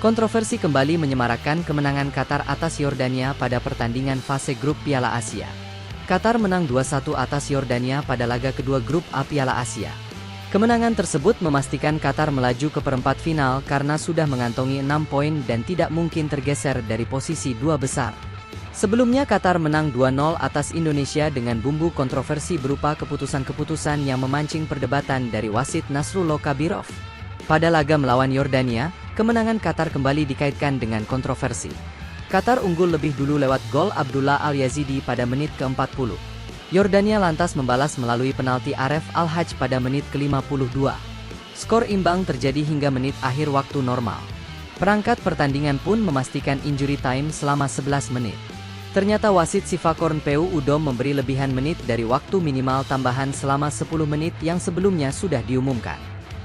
Kontroversi kembali menyemarakkan kemenangan Qatar atas Yordania pada pertandingan fase grup Piala Asia. Qatar menang 2-1 atas Yordania pada laga kedua grup A Piala Asia. Kemenangan tersebut memastikan Qatar melaju ke perempat final karena sudah mengantongi 6 poin dan tidak mungkin tergeser dari posisi dua besar. Sebelumnya Qatar menang 2-0 atas Indonesia dengan bumbu kontroversi berupa keputusan-keputusan yang memancing perdebatan dari wasit Nasrullah Kabirov. Pada laga melawan Yordania, kemenangan Qatar kembali dikaitkan dengan kontroversi. Qatar unggul lebih dulu lewat gol Abdullah Al-Yazidi pada menit ke-40. Yordania lantas membalas melalui penalti Aref Al-Hajj pada menit ke-52. Skor imbang terjadi hingga menit akhir waktu normal. Perangkat pertandingan pun memastikan injury time selama 11 menit. Ternyata wasit Sivakorn PU Udom memberi lebihan menit dari waktu minimal tambahan selama 10 menit yang sebelumnya sudah diumumkan.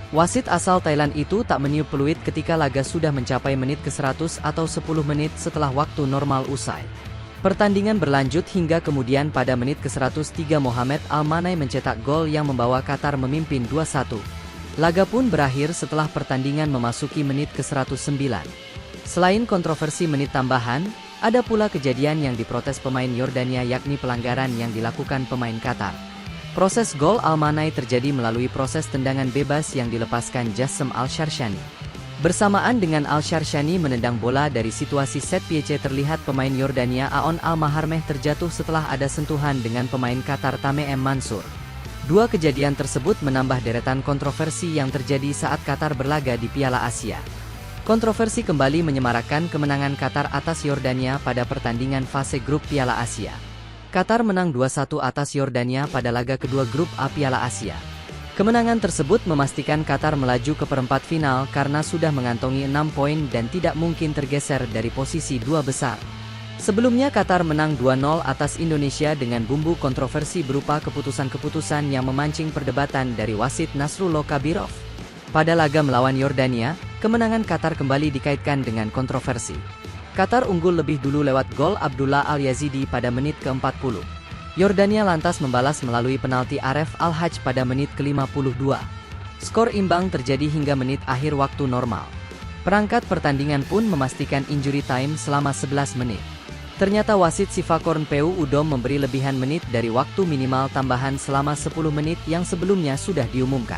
Wasit asal Thailand itu tak meniup peluit ketika laga sudah mencapai menit ke-100 atau 10 menit setelah waktu normal usai. Pertandingan berlanjut hingga kemudian pada menit ke-103 Mohamed Al-Manai mencetak gol yang membawa Qatar memimpin 2-1. Laga pun berakhir setelah pertandingan memasuki menit ke-109. Selain kontroversi menit tambahan, ada pula kejadian yang diprotes pemain Yordania yakni pelanggaran yang dilakukan pemain Qatar. Proses gol Al-Manai terjadi melalui proses tendangan bebas yang dilepaskan Jassem Al-Sharshani. Bersamaan dengan Al-Sharshani menendang bola dari situasi set piece terlihat pemain Yordania Aon Al-Maharmeh terjatuh setelah ada sentuhan dengan pemain Qatar Tamim Mansur. Dua kejadian tersebut menambah deretan kontroversi yang terjadi saat Qatar berlaga di Piala Asia. Kontroversi kembali menyemarakkan kemenangan Qatar atas Yordania pada pertandingan fase grup Piala Asia. Qatar menang 2-1 atas Yordania pada laga kedua grup A Piala Asia. Kemenangan tersebut memastikan Qatar melaju ke perempat final karena sudah mengantongi 6 poin dan tidak mungkin tergeser dari posisi dua besar. Sebelumnya Qatar menang 2-0 atas Indonesia dengan bumbu kontroversi berupa keputusan-keputusan yang memancing perdebatan dari wasit Nasrullah Kabirov. Pada laga melawan Yordania, kemenangan Qatar kembali dikaitkan dengan kontroversi. Qatar unggul lebih dulu lewat gol Abdullah Al-Yazidi pada menit ke-40. Yordania lantas membalas melalui penalti Aref Al-Hajj pada menit ke-52. Skor imbang terjadi hingga menit akhir waktu normal. Perangkat pertandingan pun memastikan injury time selama 11 menit. Ternyata wasit Sivakorn PU Udom memberi lebihan menit dari waktu minimal tambahan selama 10 menit yang sebelumnya sudah diumumkan.